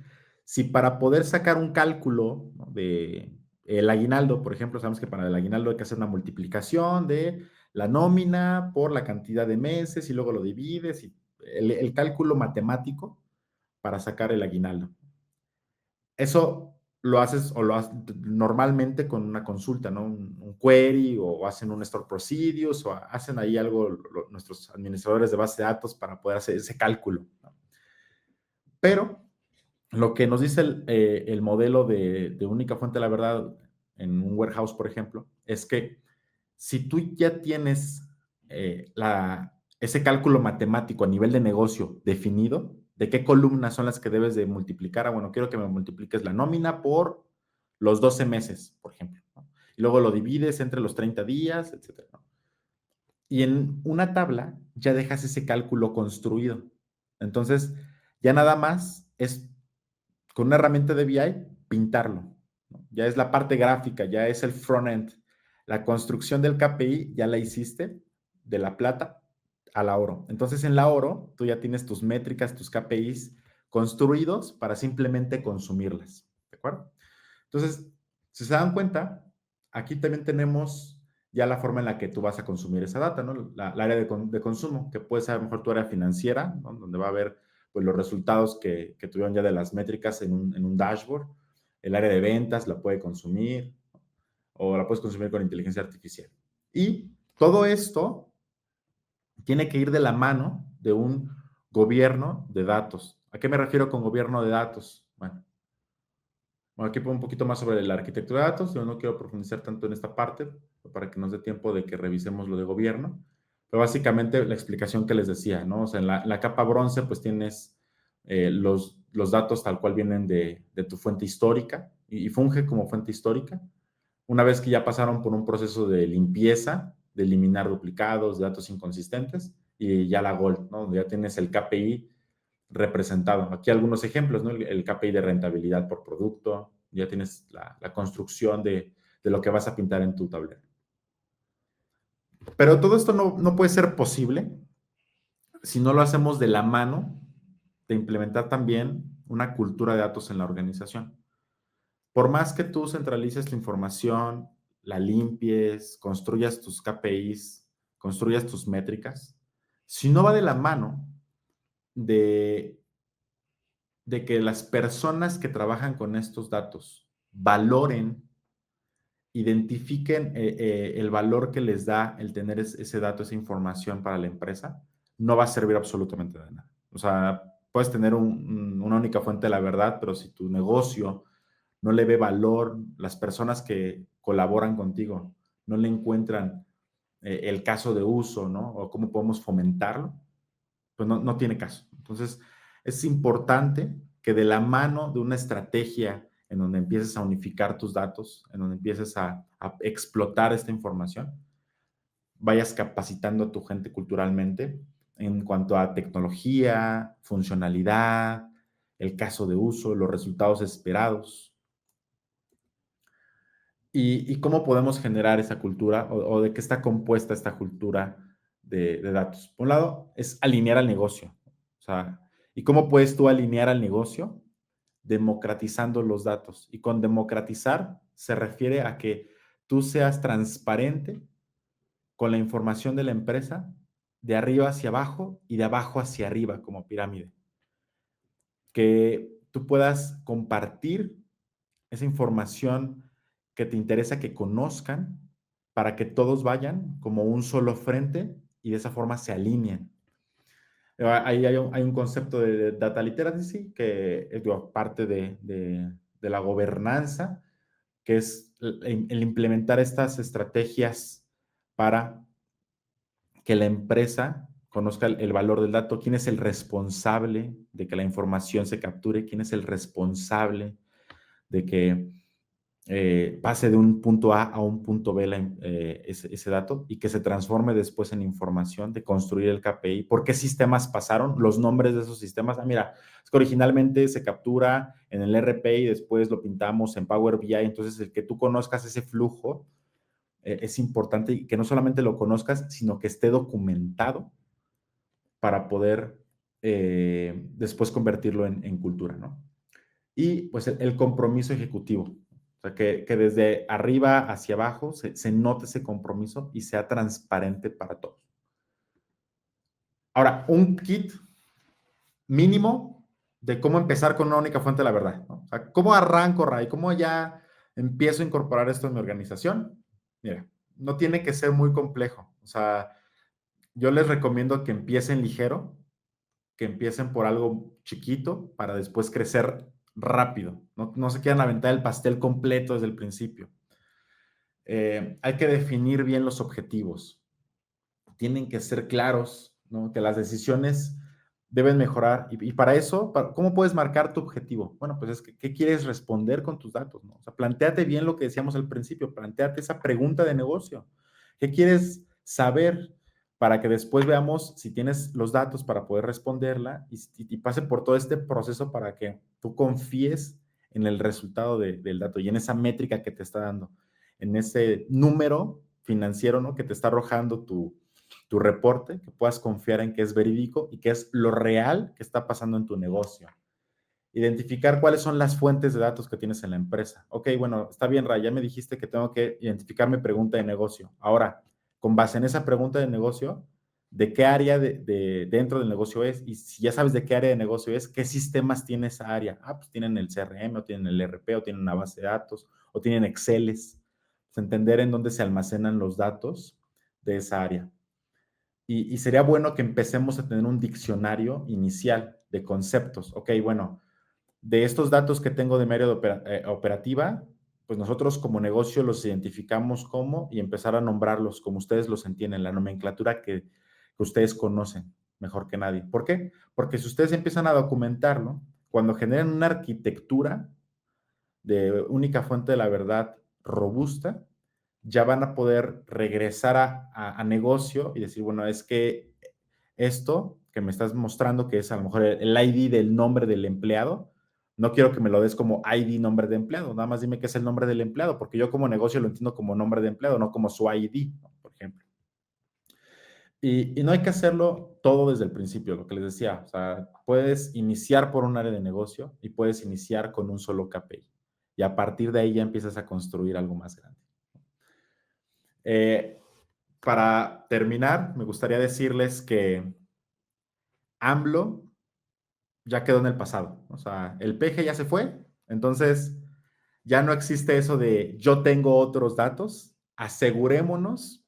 si para poder sacar un cálculo, ¿no? De el aguinaldo, por ejemplo, sabemos que para el aguinaldo hay que hacer una multiplicación de la nómina por la cantidad de meses y luego lo divides y el cálculo matemático para sacar el aguinaldo. Eso lo haces o lo haces normalmente con una consulta, ¿no? Un query o hacen un store procedures o hacen ahí algo nuestros administradores de base de datos para poder hacer ese cálculo, ¿no? Pero lo que nos dice el modelo de única fuente de la verdad en un warehouse, por ejemplo, es que si tú ya tienes ese cálculo matemático a nivel de negocio definido, de qué columnas son las que debes de multiplicar. Bueno, quiero que me multipliques la nómina por los 12 meses, por ejemplo, ¿no? Y luego lo divides entre los 30 días, etcétera, ¿no? Y en una tabla ya dejas ese cálculo construido. Entonces, ya nada más es con una herramienta de BI pintarlo, ¿no? Ya es la parte gráfica, ya es el front-end. La construcción del KPI ya la hiciste de la plata a la oro. Entonces, en la oro, tú ya tienes tus métricas, tus KPIs construidos para simplemente consumirlas. ¿De acuerdo? Entonces, si se dan cuenta, aquí también tenemos ya la forma en la que tú vas a consumir esa data, ¿no? La área de consumo, que puede ser a lo mejor tu área financiera, ¿no? Donde va a haber pues, los resultados que tuvieron ya de las métricas en un dashboard. El área de ventas la puede consumir, ¿no? O la puedes consumir con inteligencia artificial. Y todo esto tiene que ir de la mano de un gobierno de datos. ¿A qué me refiero con gobierno de datos? Bueno, aquí pongo un poquito más sobre la arquitectura de datos. Yo no quiero profundizar tanto en esta parte para que nos dé tiempo de que revisemos lo de gobierno. Pero básicamente la explicación que les decía, ¿no? O sea, en la capa bronce pues tienes los datos tal cual vienen de tu fuente histórica y funge como fuente histórica. Una vez que ya pasaron por un proceso de limpieza, de eliminar duplicados, de datos inconsistentes, y ya la Gold, ¿no? Donde ya tienes el KPI representado. Aquí algunos ejemplos, ¿no? El KPI de rentabilidad por producto, ya tienes la construcción de lo que vas a pintar en tu tablero. Pero todo esto no puede ser posible si no lo hacemos de la mano de implementar también una cultura de datos en la organización. Por más que tú centralices tu información, la limpies, construyas tus KPIs, construyas tus métricas, si no va de la mano de, de que las personas que trabajan con estos datos valoren, identifiquen el valor que les da el tener ese dato, esa información para la empresa, no va a servir absolutamente de nada. O sea, puedes tener una única fuente de la verdad, pero si tu negocio no le ve valor, las personas que colaboran contigo no le encuentran el caso de uso, ¿no? O cómo podemos fomentarlo, pues no tiene caso. Entonces, es importante que de la mano de una estrategia en donde empieces a unificar tus datos, en donde empieces a explotar esta información, vayas capacitando a tu gente culturalmente en cuanto a tecnología, funcionalidad, el caso de uso, los resultados esperados. ¿Y cómo podemos generar esa cultura o de qué está compuesta esta cultura de datos? Por un lado, es alinear al negocio. O sea, ¿y cómo puedes tú alinear al negocio? Democratizando los datos. Y con democratizar se refiere a que tú seas transparente con la información de la empresa de arriba hacia abajo y de abajo hacia arriba como pirámide. Que tú puedas compartir esa información que te interesa que conozcan para que todos vayan como un solo frente y de esa forma se alineen. Ahí hay un concepto de data literacy que es parte de la gobernanza, que es el implementar estas estrategias para que la empresa conozca el valor del dato, quién es el responsable de que la información se capture, quién es el responsable de que pase de un punto A a un punto B ese dato y que se transforme después en información de construir el KPI. ¿Por qué sistemas pasaron? Los nombres de esos sistemas. Ah, mira, es que originalmente se captura en el RP y después lo pintamos en Power BI. Entonces, el que tú conozcas ese flujo es importante y que no solamente lo conozcas, sino que esté documentado para poder después convertirlo en cultura, ¿no? Y pues el compromiso ejecutivo. O sea, que desde arriba hacia abajo se note ese compromiso y sea transparente para todos. Ahora, un kit mínimo de cómo empezar con una única fuente de la verdad, ¿no? O sea, ¿cómo arranco, Ray? ¿Cómo ya empiezo a incorporar esto en mi organización? Mira, no tiene que ser muy complejo. O sea, yo les recomiendo que empiecen ligero, que empiecen por algo chiquito para después crecer rápido. No se quieran aventar el pastel completo desde el principio. Hay que definir bien los objetivos. Tienen que ser claros, ¿no? Que las decisiones deben mejorar. Y para eso, ¿cómo puedes marcar tu objetivo? Bueno, pues es que, ¿qué quieres responder con tus datos? ¿No? O sea, plantéate bien lo que decíamos al principio, plantéate esa pregunta de negocio. ¿Qué quieres saber? Para que después veamos si tienes los datos para poder responderla y pase por todo este proceso para que tú confíes en el resultado del dato y en esa métrica que te está dando, en ese número financiero, ¿no? Que te está arrojando tu reporte, que puedas confiar en que es verídico y que es lo real que está pasando en tu negocio. Identificar cuáles son las fuentes de datos que tienes en la empresa. Ok, bueno, está bien, Ray, ya me dijiste que tengo que identificar mi pregunta de negocio. Ahora, con base en esa pregunta de negocio, ¿de qué área dentro del negocio es? Y si ya sabes de qué área de negocio es, ¿qué sistemas tiene esa área? Ah, pues tienen el CRM, o tienen el ERP, o tienen una base de datos, o tienen Exceles. Pues entender en dónde se almacenan los datos de esa área. Y sería bueno que empecemos a tener un diccionario inicial de conceptos. Ok, bueno, de estos datos que tengo de mi área operativa, pues nosotros como negocio los identificamos como y empezar a nombrarlos como ustedes los entienden, la nomenclatura que ustedes conocen mejor que nadie. ¿Por qué? Porque si ustedes empiezan a documentarlo, cuando generan una arquitectura de única fuente de la verdad robusta, ya van a poder regresar a negocio y decir, bueno, es que esto que me estás mostrando, que es a lo mejor el ID del nombre del empleado, no quiero que me lo des como ID nombre de empleado, nada más dime qué es el nombre del empleado, porque yo como negocio lo entiendo como nombre de empleado, no como su ID, ¿no? Por ejemplo. Y no hay que hacerlo todo desde el principio, lo que les decía, o sea, puedes iniciar por un área de negocio y puedes iniciar con un solo KPI. Y a partir de ahí ya empiezas a construir algo más grande. Eh, para terminar, me gustaría decirles que AMLO ya quedó en el pasado. O sea, el peje ya se fue, entonces ya no existe eso de yo tengo otros datos. Asegurémonos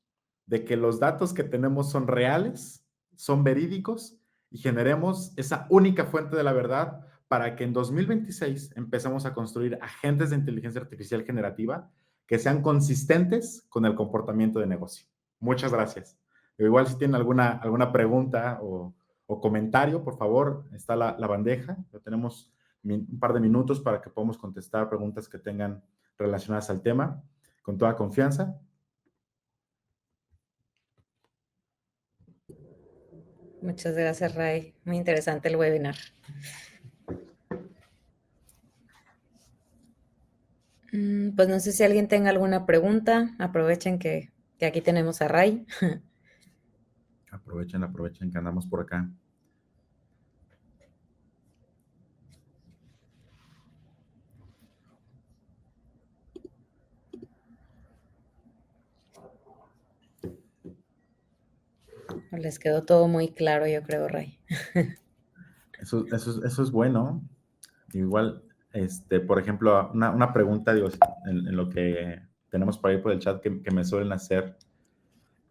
de que los datos que tenemos son reales, son verídicos y generemos esa única fuente de la verdad para que en 2026 empecemos a construir agentes de inteligencia artificial generativa que sean consistentes con el comportamiento de negocio. Muchas gracias. Igual si tienen alguna pregunta o comentario, por favor, está la bandeja. Ya tenemos un par de minutos para que podamos contestar preguntas que tengan relacionadas al tema con toda confianza. Muchas gracias, Ray. Muy interesante el webinar. Pues no sé si alguien tenga alguna pregunta. Aprovechen que aquí tenemos a Ray. Aprovechen que andamos por acá. Les quedó todo muy claro, yo creo, Ray. Eso es bueno. Igual, por ejemplo, una pregunta, digo, en lo que tenemos por ahí por el chat que me suelen hacer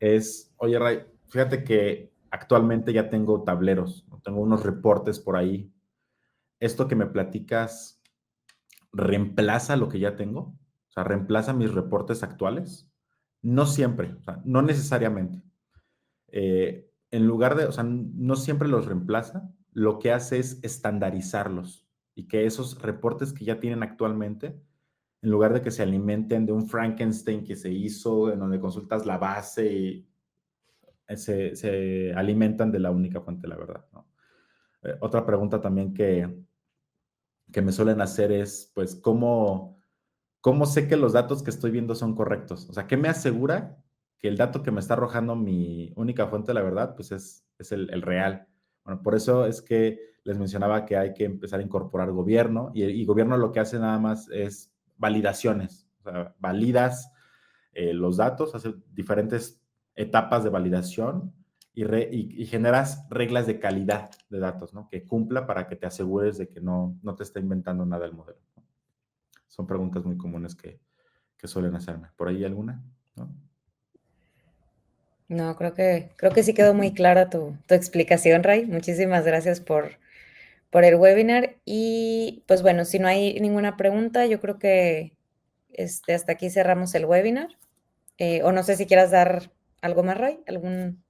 es, oye, Ray, fíjate que actualmente ya tengo tableros, ¿no? Tengo unos reportes por ahí. ¿Esto que me platicas reemplaza lo que ya tengo? O sea, ¿reemplaza mis reportes actuales? No siempre, o sea, no necesariamente. En lugar de, o sea, no siempre los reemplaza, lo que hace es estandarizarlos y que esos reportes que ya tienen actualmente, en lugar de que se alimenten de un Frankenstein que se hizo, en donde consultas la base y se alimentan de la única fuente de la verdad, ¿no? Otra pregunta también que me suelen hacer es, pues, ¿cómo sé que los datos que estoy viendo son correctos? O sea, ¿qué me asegura que el dato que me está arrojando mi única fuente de la verdad, pues es el real? Bueno, por eso es que les mencionaba que hay que empezar a incorporar gobierno y gobierno lo que hace nada más es validaciones. O sea, validas los datos, hace diferentes etapas de validación y generas reglas de calidad de datos, ¿no? Que cumpla para que te asegures de que no te está inventando nada el modelo, ¿no? Son preguntas muy comunes que suelen hacerme. ¿Por ahí alguna? ¿No? No, creo que sí quedó muy clara tu explicación, Ray. Muchísimas gracias por el webinar. Y pues bueno, si no hay ninguna pregunta, yo creo que hasta aquí cerramos el webinar. O no sé si quieras dar algo más, Ray, algún...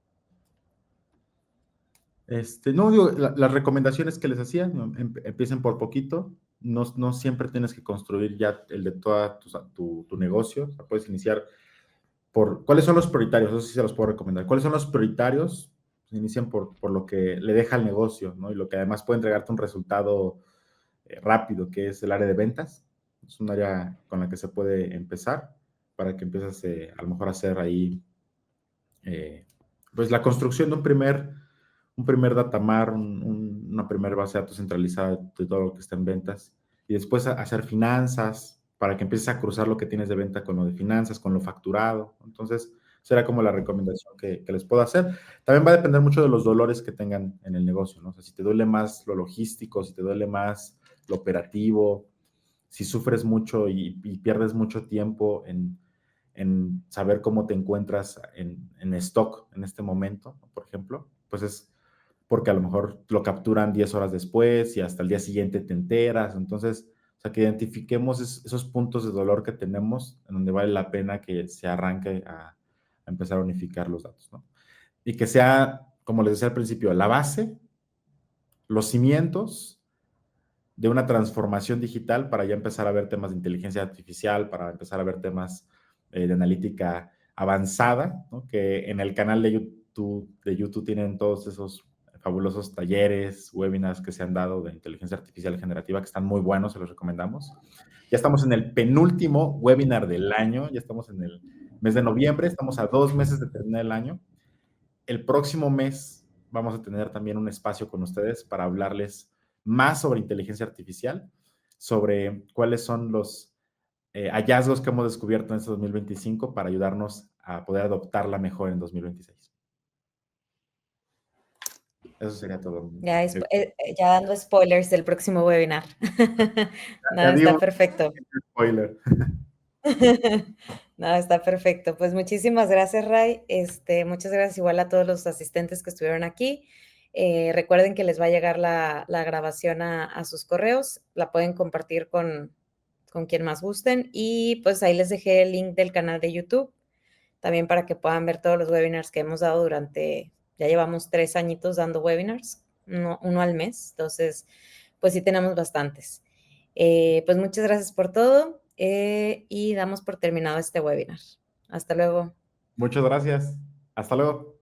No, digo, las recomendaciones que les hacía, ¿no? Empiecen por poquito, no siempre tienes que construir ya el de toda tu negocio, o sea, puedes iniciar por, ¿cuáles son los prioritarios? Eso sí se los puedo recomendar. ¿Cuáles son los prioritarios? Se inician por lo que le deja al negocio, ¿no? Y lo que además puede entregarte un resultado rápido, que es el área de ventas. Es un área con la que se puede empezar para que empieces a lo mejor a hacer ahí, pues la construcción de un primer datamar, una primera base de datos centralizada de todo lo que está en ventas y después hacer finanzas para que empieces a cruzar lo que tienes de venta con lo de finanzas, con lo facturado. Entonces, será como la recomendación que les puedo hacer. También va a depender mucho de los dolores que tengan en el negocio, ¿no? O sea, si te duele más lo logístico, si te duele más lo operativo, si sufres mucho y pierdes mucho tiempo en saber cómo te encuentras en stock en este momento, por ejemplo, pues es porque a lo mejor lo capturan 10 horas después y hasta el día siguiente te enteras. Entonces, o sea, que identifiquemos esos puntos de dolor que tenemos en donde vale la pena que se arranque a empezar a unificar los datos, ¿no? Y que sea, como les decía al principio, la base, los cimientos de una transformación digital para ya empezar a ver temas de inteligencia artificial, para empezar a ver temas de analítica avanzada, ¿no? Que en el canal de YouTube tienen todos esos fabulosos talleres, webinars que se han dado de inteligencia artificial generativa que están muy buenos, se los recomendamos. Ya estamos en el penúltimo webinar del año, ya estamos en el mes de noviembre, estamos a 2 meses de terminar el año. El próximo mes vamos a tener también un espacio con ustedes para hablarles más sobre inteligencia artificial, sobre cuáles son los hallazgos que hemos descubierto en este 2025 para ayudarnos a poder adoptarla mejor en 2026. Eso sería todo. Ya dando spoilers del próximo webinar. No, Ya di está un perfecto. spoiler. No, está perfecto. Pues muchísimas gracias, Ray. Muchas gracias igual a todos los asistentes que estuvieron aquí. Recuerden que les va a llegar la grabación a sus correos. La pueden compartir con quien más gusten. Y pues ahí les dejé el link del canal de YouTube, también para que puedan ver todos los webinars que hemos dado ya llevamos 3 añitos dando webinars, uno al mes. Entonces, pues sí tenemos bastantes. Pues muchas gracias por todo y damos por terminado este webinar. Hasta luego. Muchas gracias. Hasta luego.